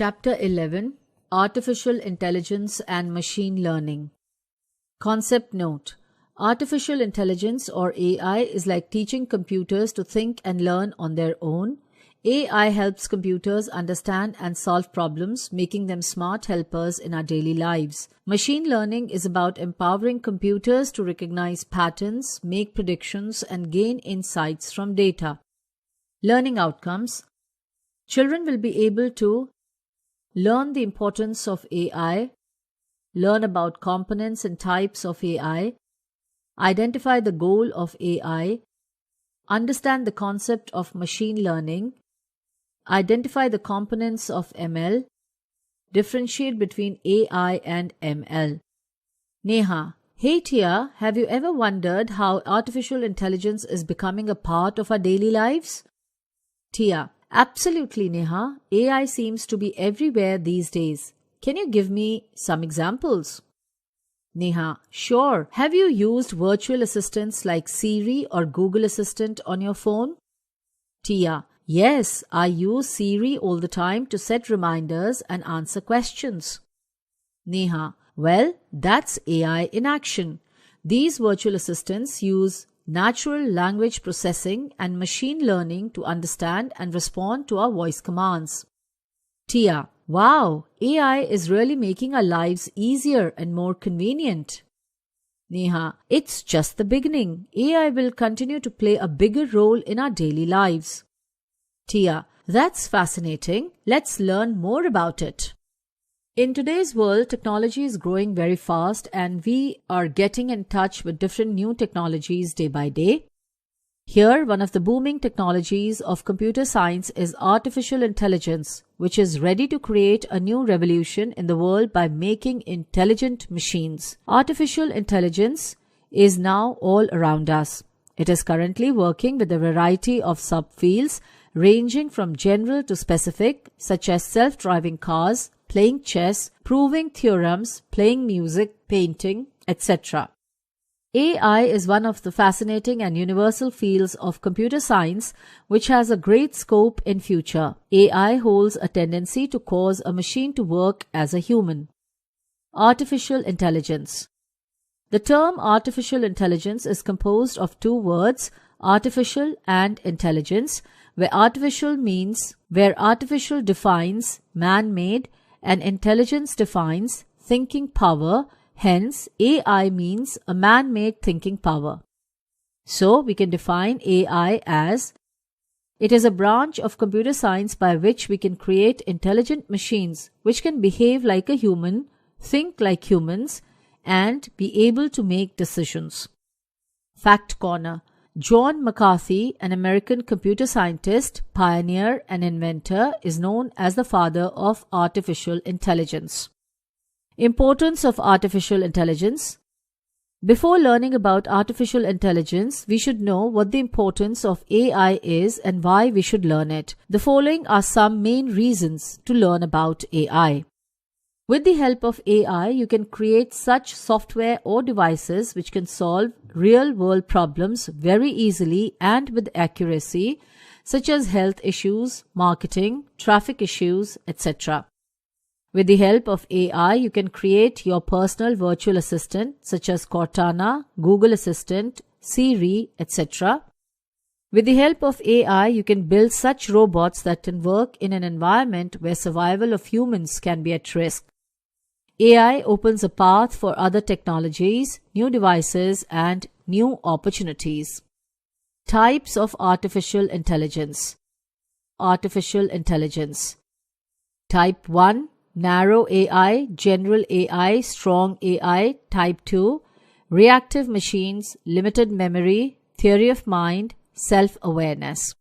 Chapter 11: Artificial Intelligence and Machine Learning. Concept note: Artificial intelligence or AI is like teaching computers to think and learn on their own. AI helps computers understand and solve problems, making them smart helpers in our daily lives. Machine learning is about empowering computers to recognize patterns, make predictions, and gain insights from data. Learning outcomes: children will be able to learn the importance of AI, learn about components and types of AI, identify the goal of AI, understand the concept of machine learning, identify the components of ML, differentiate between AI and ML. Neha: Hey Tia, have you ever wondered how artificial intelligence is becoming a part of our daily lives? Tia: Absolutely, Neha. AI seems to be everywhere these days. Can you give me some examples? Neha: Sure. Have you used virtual assistants like Siri or Google Assistant on your phone? Tia: Yes, I use Siri all the time to set reminders and answer questions. Neha: Well, that's AI in action. These virtual assistants use natural language processing and machine learning to understand and respond to our voice commands. Tia: Wow, AI is really making our lives easier and more convenient. Neha: It's just the beginning. AI will continue to play a bigger role in our daily lives. Tia: That's fascinating. Let's learn more about it. In today's world, technology is growing very fast and we are getting in touch with different new technologies day by day. Here, one of the booming technologies of computer science is artificial intelligence, which is ready to create a new revolution in the world by making intelligent machines. Artificial intelligence is now all around us. It is currently working with a variety of subfields ranging from general to specific, such as self-driving cars, playing chess, proving theorems, playing music, painting, etc. AI is one of the fascinating and universal fields of computer science which has a great scope in future. AI holds a tendency to cause a machine to work as a human. Artificial intelligence. The term artificial intelligence is composed of two words, artificial and intelligence, where artificial defines man-made and intelligence defines thinking power. Hence, AI means a man-made thinking power. So, we can define AI as it is a branch of computer science by which we can create intelligent machines which can behave like a human, think like humans, and be able to make decisions. Fact Corner. John McCarthy, an American computer scientist, pioneer, and inventor, is known as the father of artificial intelligence. Importance of artificial intelligence. Before learning about artificial intelligence, we should know what the importance of AI is and why we should learn it. The following are some main reasons to learn about AI. With the help of AI, you can create such software or devices which can solve real-world problems very easily and with accuracy, such as health issues, marketing, traffic issues, etc. With the help of AI, you can create your personal virtual assistant such as Cortana, Google Assistant, Siri, etc. With the help of AI, you can build such robots that can work in an environment where survival of humans can be at risk. AI opens a path for other technologies, new devices, and new opportunities. Types of artificial intelligence. Artificial intelligence. Type 1. Narrow AI, General AI, Strong AI. Type 2. Reactive machines, Limited memory, Theory of mind, Self-awareness.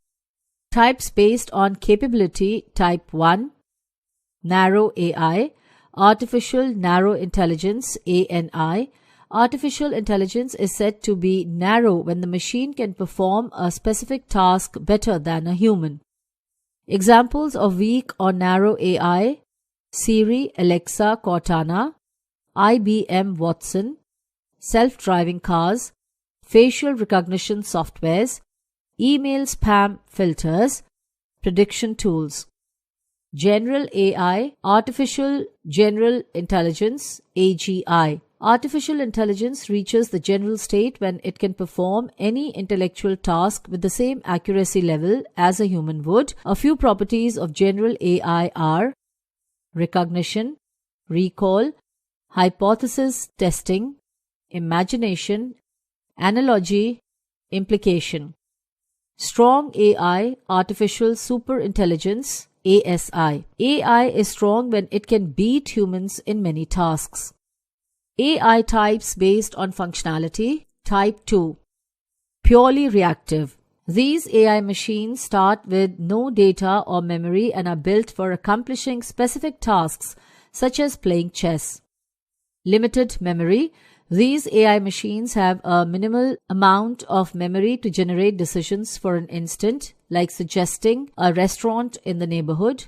Types based on capability. Type 1. Narrow AI, Artificial Narrow Intelligence, ANI. Artificial intelligence is said to be narrow when the machine can perform a specific task better than a human. Examples of weak or narrow AI: Siri, Alexa, Cortana, IBM Watson, self-driving cars, facial recognition softwares, email spam filters, prediction tools. General AI, Artificial General Intelligence, AGI. Artificial intelligence reaches the general state when it can perform any intellectual task with the same accuracy level as a human would. A few properties of general AI are recognition, recall, hypothesis testing, imagination, analogy, implication. Strong AI, Artificial Superintelligence, ASI. AI is strong when it can beat humans in many tasks. AI types based on functionality. Type 2. Purely reactive. These AI machines start with no data or memory and are built for accomplishing specific tasks such as playing chess. Limited memory. These AI machines have a minimal amount of memory to generate decisions for an instant, like suggesting a restaurant in the neighborhood.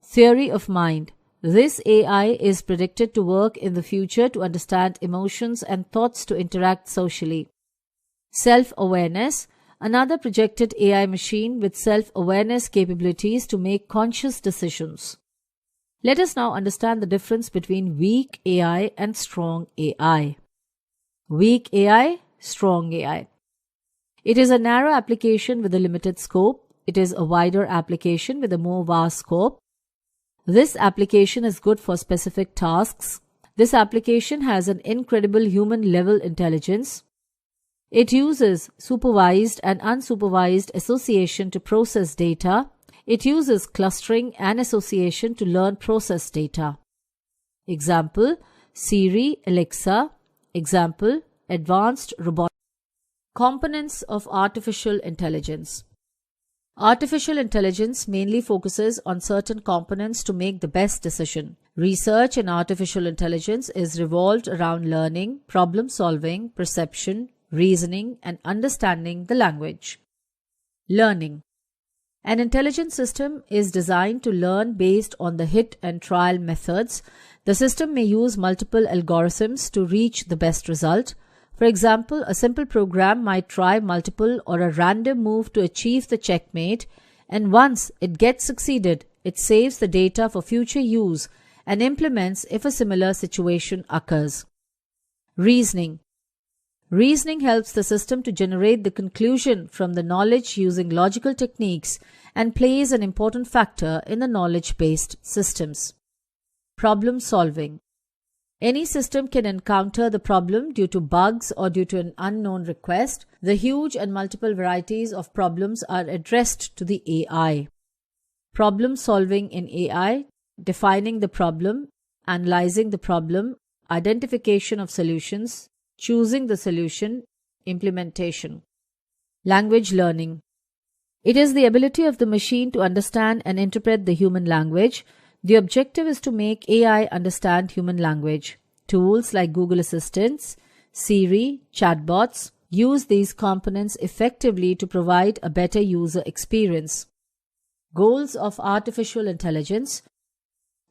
Theory of mind. This AI is predicted to work in the future to understand emotions and thoughts to interact socially. Self-awareness. Another projected AI machine with self-awareness capabilities to make conscious decisions. Let us now understand the difference between weak AI and strong AI. Weak AI, strong AI. It is a narrow application with a limited scope. It is a wider application with a more vast scope. This application is good for specific tasks. This application has an incredible human-level intelligence. It uses supervised and unsupervised association to process data. It uses clustering and association to learn process data. Example, Siri, Alexa. Example, advanced robot. Components of artificial intelligence. Artificial intelligence mainly focuses on certain components to make the best decision. Research in artificial intelligence is revolved around learning, problem solving, perception, reasoning, and understanding the language. Learning. An intelligent system is designed to learn based on the hit and trial methods. The system may use multiple algorithms to reach the best result. For example, a simple program might try multiple or a random move to achieve the checkmate, and once it gets succeeded, it saves the data for future use and implements if a similar situation occurs. Reasoning. Reasoning helps the system to generate the conclusion from the knowledge using logical techniques and plays an important factor in the knowledge-based systems. Problem solving. Any system can encounter the problem due to bugs or due to an unknown request. The huge and multiple varieties of problems are addressed to the AI. Problem solving in AI, defining the problem, analyzing the problem, identification of solutions, choosing the solution, implementation. Language learning. It is the ability of the machine to understand and interpret the human language. The objective is to make AI understand human language. Tools like Google Assistants, Siri, chatbots use these components effectively to provide a better user experience. Goals of artificial intelligence.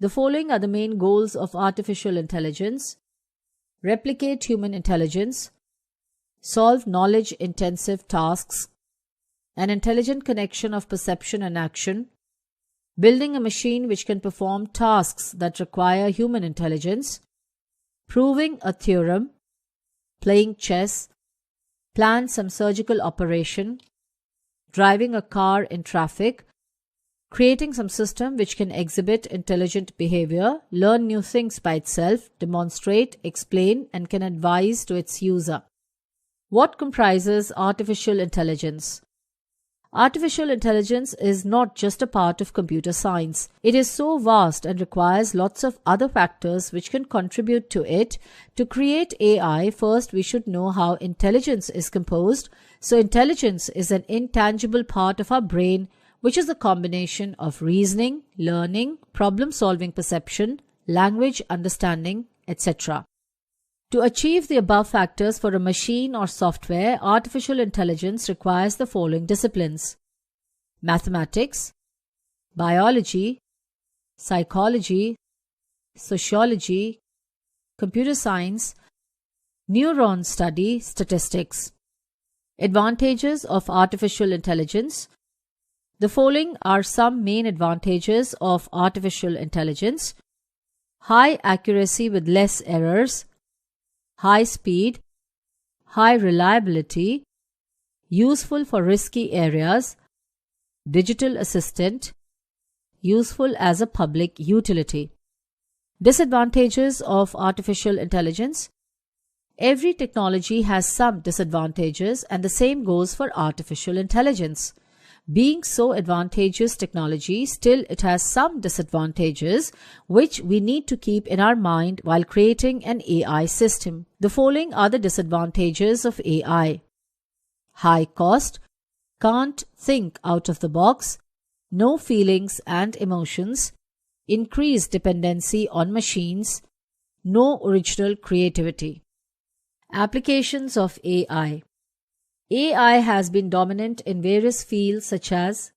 The following are the main goals of artificial intelligence. Replicate human intelligence, solve knowledge-intensive tasks, an intelligent connection of perception and action, building a machine which can perform tasks that require human intelligence, proving a theorem, playing chess, plan some surgical operation, driving a car in traffic, creating some system which can exhibit intelligent behavior, learn new things by itself, demonstrate, explain, and can advise to its user. What comprises artificial intelligence? Artificial intelligence is not just a part of computer science. It is so vast and requires lots of other factors which can contribute to it. To create AI, first we should know how intelligence is composed. So intelligence is an intangible part of our brain, which is a combination of reasoning, learning, problem-solving perception, language understanding, etc. To achieve the above factors for a machine or software, artificial intelligence requires the following disciplines: mathematics, biology, psychology, sociology, computer science, neuron study, statistics. Advantages of artificial intelligence. The following are some main advantages of artificial intelligence: high accuracy with less errors, high speed, high reliability, useful for risky areas, digital assistant, useful as a public utility. Disadvantages of artificial intelligence: every technology has some disadvantages, and the same goes for artificial intelligence. Being so advantageous technology, still it has some disadvantages which we need to keep in our mind while creating an AI system. The following are the disadvantages of AI: high cost, can't think out of the box, no feelings and emotions, increased dependency on machines, no original creativity. Applications of AI. AI has been dominant in various fields such as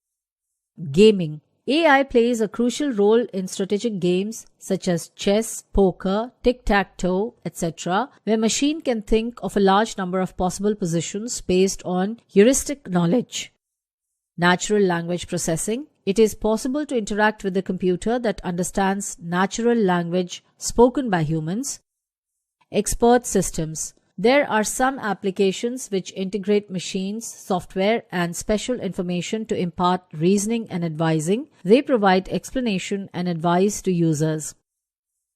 gaming. AI plays a crucial role in strategic games such as chess, poker, tic-tac-toe, etc., where machine can think of a large number of possible positions based on heuristic knowledge. Natural language processing. It is possible to interact with a computer that understands natural language spoken by humans. Expert systems. There are some applications which integrate machines, software, and special information to impart reasoning and advising. They provide explanation and advice to users.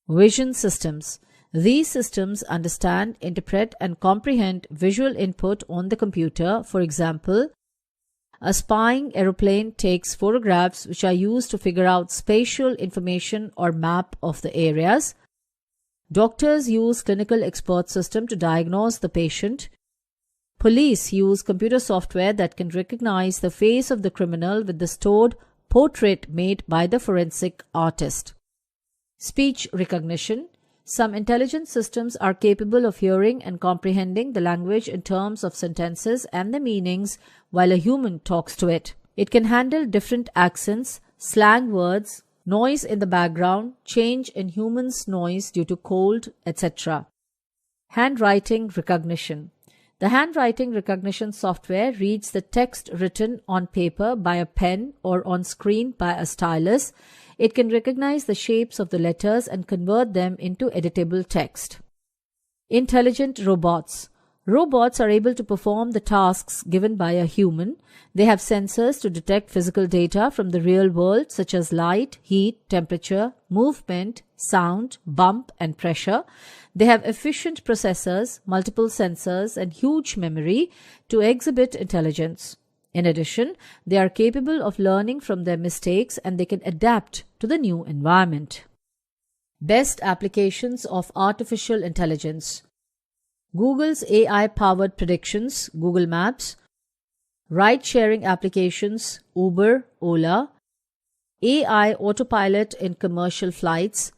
Vision systems. These systems understand, interpret, and comprehend visual input on the computer. For example, a spying aeroplane takes photographs which are used to figure out spatial information or map of the areas. Doctors use clinical expert system to diagnose the patient. Police use computer software that can recognize the face of the criminal with the stored portrait made by the forensic artist. Speech recognition. Some intelligent systems are capable of hearing and comprehending the language in terms of sentences and the meanings while a human talks to it. It can handle different accents, slang words, noise in the background, change in humans' noise due to cold, etc. Handwriting recognition. The handwriting recognition software reads the text written on paper by a pen or on screen by a stylus. It can recognize the shapes of the letters and convert them into editable text. Intelligent robots. Robots are able to perform the tasks given by a human. They have sensors to detect physical data from the real world such as light, heat, temperature, movement, sound, bump, and pressure. They have efficient processors, multiple sensors, and huge memory to exhibit intelligence. In addition, they are capable of learning from their mistakes and they can adapt to the new environment. Best applications of artificial intelligence. Google's AI-powered predictions, Google Maps. Ride-sharing applications, Uber, Ola. AI autopilot in commercial flights.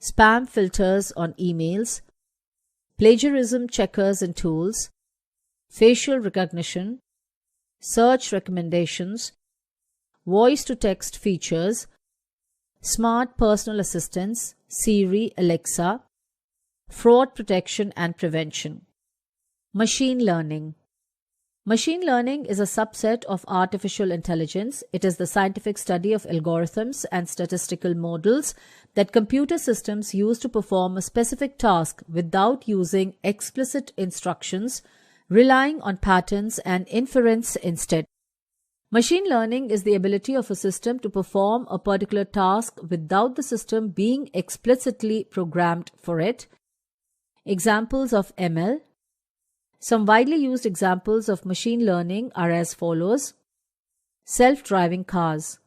Spam filters on emails. Plagiarism checkers and tools. Facial recognition. Search recommendations. Voice-to-text features. Smart personal assistants, Siri, Alexa. Fraud protection and prevention. Machine learning. Machine learning is a subset of artificial intelligence. It is the scientific study of algorithms and statistical models that computer systems use to perform a specific task without using explicit instructions, relying on patterns and inference instead. Machine learning is the ability of a system to perform a particular task without the system being explicitly programmed for it. Examples of ML. Some widely used examples of machine learning are as follows. Self-driving cars.